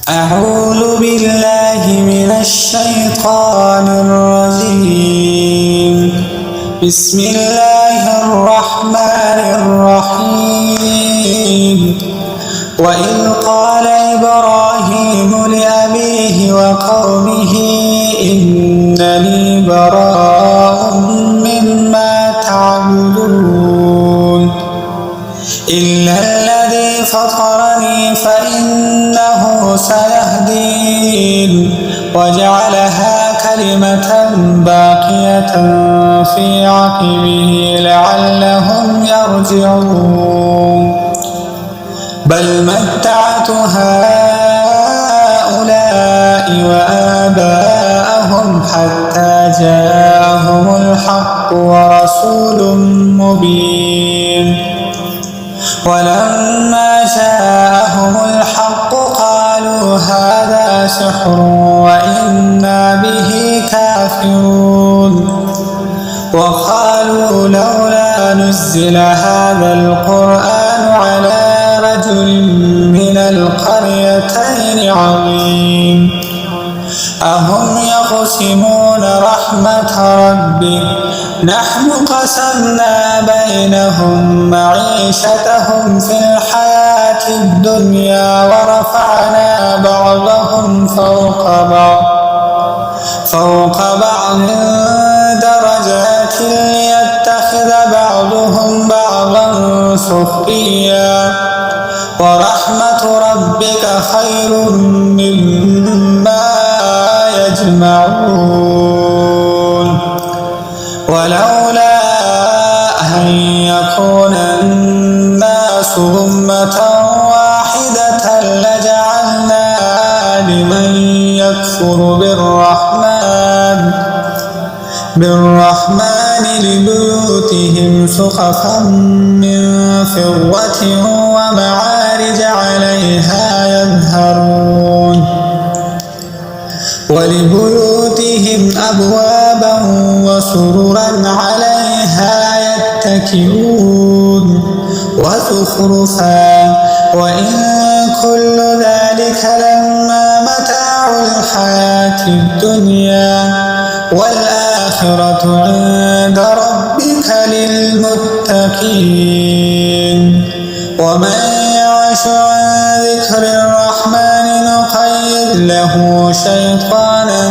أعوذ بالله من الشيطان الرجيم. بسم الله الرحمن الرحيم. وإذ قال إبراهيم لأبيه وقومه إنني براء مما تعبدون إلا الذي فطرني فإنه سيهدين وجعلها كلمة باقية في عقبه لعلهم يرجعون بل متعت هؤلاء وآباءهم حتى جاءهم الحق ورسول مبين ولما جاءهم الحق قالوا هذا سحر وإنا به كافرون وقالوا لولا نزل هذا القرآن على رجل من القريتين عظيم أهم يقسمون رحمة ربك نحن قسمنا بينهم معيشتهم في الحياة الدنيا ورفعنا بعضهم فوق بعض درجات ليتخذ بعضهم بعضا سخريا ورحمة ربك خير مما يجمعون ولولا أن يكون الناس أمة واحدة لجعلنا لمن يكفر بالرحمن لبيوتهم سقفا من فضة ومعارج عليها يظهرون ولبيوتهم أبوابا وسررا عليها يتكئون وزخرفا وإن كل ذلك لما متاع الحياة الدنيا والآخرة عند ربك للمتقين ومن يعش عن ذكر الرحمن نقيض له شيطانا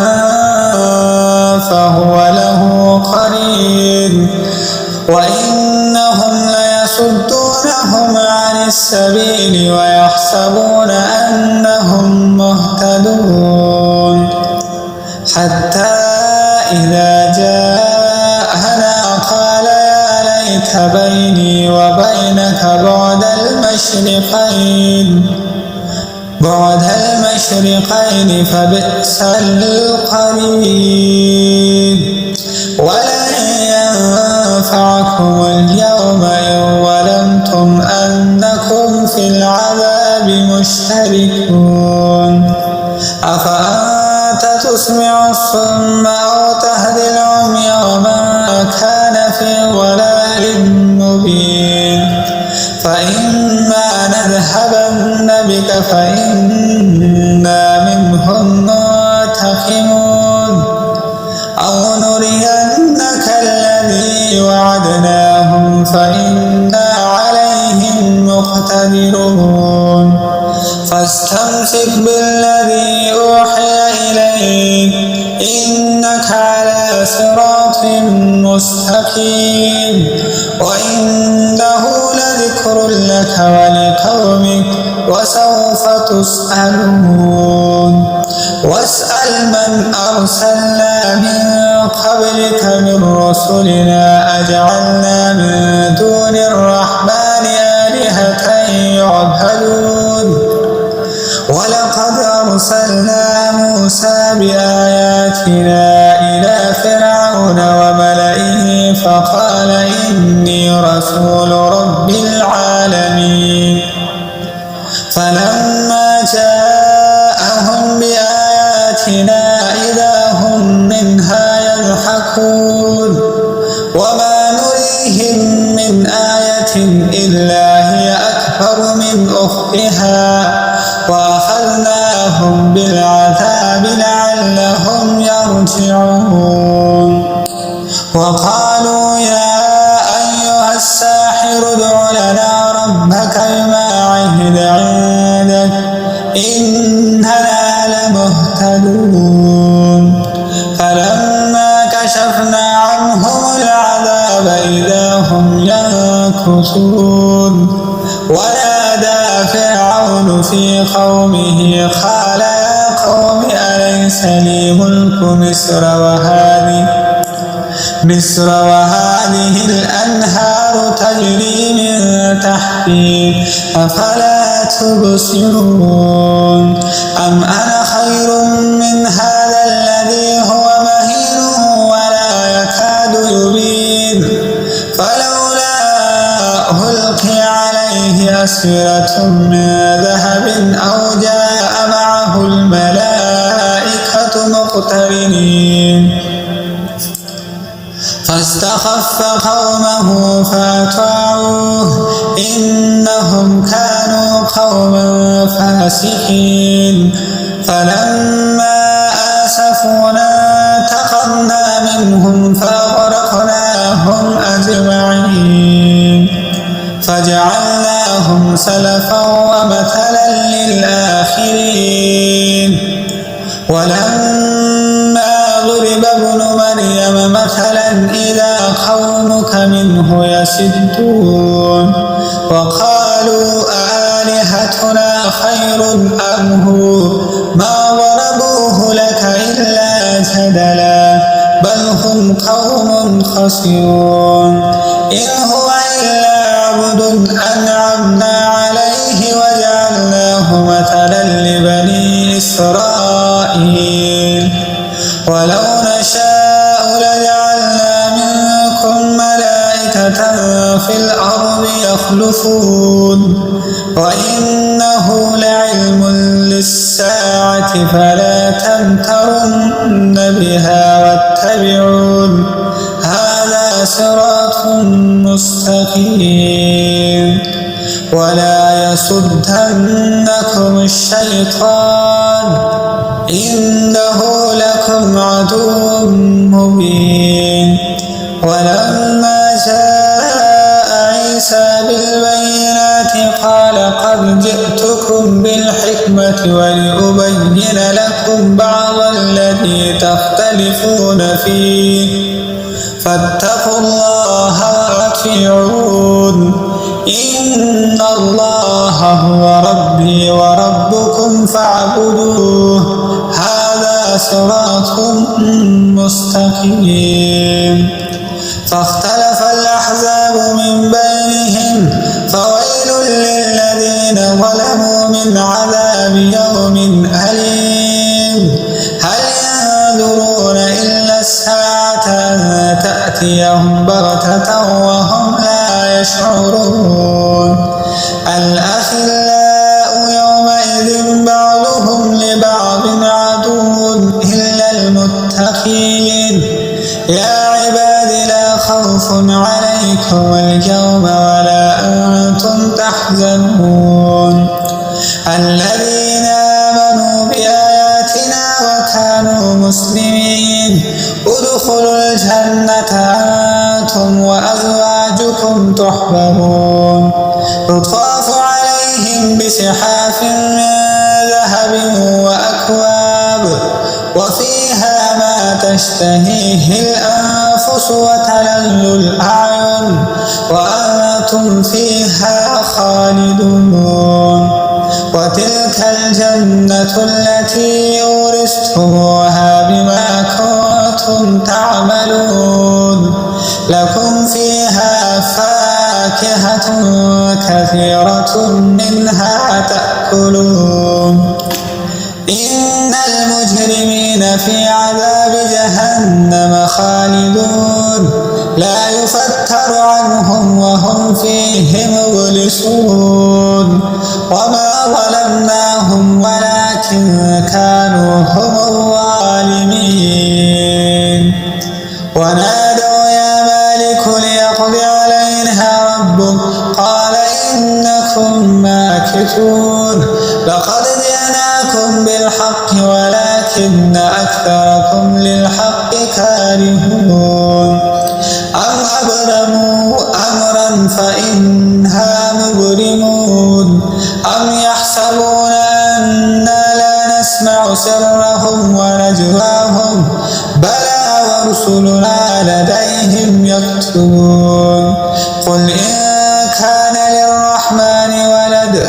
فهو له قرين وإنهم ليصدونهم عن السبيل ويحسبون أنهم مهتدون حتى إذا جاءنا قال يا ليت بيني وبينك بعد المشرقين فبئس القرين ولن ينفعكم اليوم إن ظلمتم أنكم في العذاب مشتركون أفأنت تسمع الصم أو تهدي العمي ومن كان في ضلال مبين فإما نذهبن بك فإنا منهم منتقمون أو نرينك الذي وعدناهم فإنا عليهم مقتدرون فاستمسك بالذي أوحي إليك إنك على صراط مستقيم وإنه لذكر لك ولقومك وسوف تسألون واسأل من أرسلنا من قبلك من رسلنا أجعلنا من دون الرحمن آلهة يعبدون ولقد أرسلنا موسى بآياتنا إلى فرعون وملئه فقال إني رسول رب العالمين فلما جاءهم بآياتنا إذا هم منها يضحكون وما نريهم من آية إلا هي أكبر من أختها وأخذناهم وبشرناهم بالعذاب لعلهم يرجعون وقالوا يا أيها الساحر ادع لنا ربك بما عهد عندك إننا لمهتدون فلما كشفنا عنهم العذاب إذا هم ينكثون ونادى فرعون في قومه قال يا قوم أليس لي ملك مصر وهذه الأنهار تجري من تحتي أفلا تبصرون أم أنا خير من هذا الذي هو مهين ولا يكاد يبين فلولا ألقي عليه أسورة من ذهب أو جاء معه الملائكة مقترنين فاستخف قومه فأطاعوه إنهم كانوا قوما فاسقين فلما آسفونا انتقمنا منهم فأغرقناهم أجمعين فجعلناهم سلفا ومثلا للآخرين ولما ضرب ابن مريم مثلا إذا قومك منه يصدون وقالوا آلهتنا خير أم هو ما ضربوه لك إلا جدلا بل هم قوم خصمون إن هو إلا عبد أنعمنا عليه وجعلناه مثلا لبني إسرائيل ولو نشاء لجعلنا منكم ملائكة في الأرض يخلفون وإنه لعلم للساعة فلا تمترن بها واتبعون هذا صراط مستقيم ولا يصدنكم الشيطان إنه لكم عدو مبين ولما جاء عيسى بالبينات قال قد جئتكم بالحكمة ولأبين لكم بعض الذي تختلفون فيه فاتقوا الله وأطيعون إن الله هو ربي وربكم فاعبدوه هذا صراط مستقيم فاختلف الأحزاب من بينهم فويل للذين ظلموا من عذاب يوم أليم هل ينظرون إلا الساعة أن تأتيهم بغتة وهم لا يشعرون الأخلاء يومئذ بعضهم لبعض عدو إلا المتقين يا عباد لا خوف عليكم اليوم ولا أنتم تحزنون الذين آمنوا بآياتنا وكانوا مسلمين ادخلوا الجنة أنتم وأزواجكم تحبرون يطاف عليهم بسحاف من ذهب وأكواب وفيها ما تشتهيه الأنفس وتلذ الأعين وأنتم فيها خالدون وتلك الجنة التي أورثتموها بما كنتم تعملون لكم فيها فاكهة كثيرة منها تأكلون إن المجرمين في عذاب جهنم خالدون لا يفتر عنهم وهم فيه مبلسون وما ظلمناهم ولكن كانوا هم الظالمين ونادوا يا مالك ليقض علينا ربك قال إنكم ماكثون لقد جئناكم بالحق ولكن أكثركم للحق كارهون أم أبرموا أمرا فإنها مبرمون أم يحسبون أنا لا نسمع سرهم ونجواهم بلى ورسلنا لديهم يكتبون قل إن كان للرحمن ولد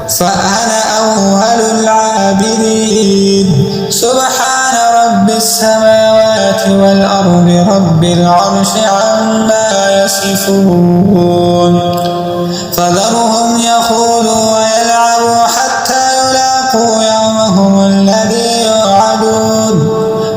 فأنا أول العابدين سبحان رب السماوات والأرض رب العرش عما يصفون فذرهم يخوضوا ويلعبوا حتى يلاقوا يومهم الذي يوعدون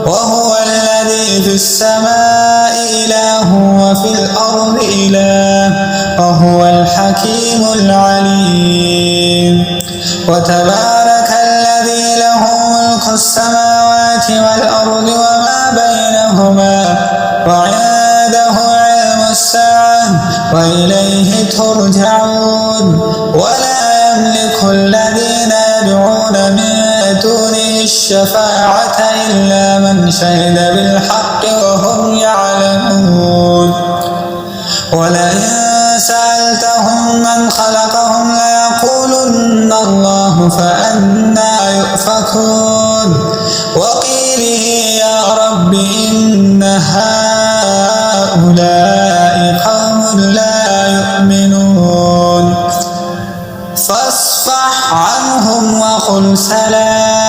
وهو الذي في السماء إله وفي الأرض إله وهو الحكيم العليم وتبارك الذي له ملك السماوات والأرض وما بينهما وعنده علم الساعة وإليه ترجعون ولا يملك الذين يدعون من دونه الشفاعة إلا من شهد بالحق وهم يعلمون ولئن سألتهم من خلقهم ليقولن الله فأنى يؤفكون وقيله يا رب إن هؤلاء قوم لا يؤمنون فاصفح عنهم وقل سلام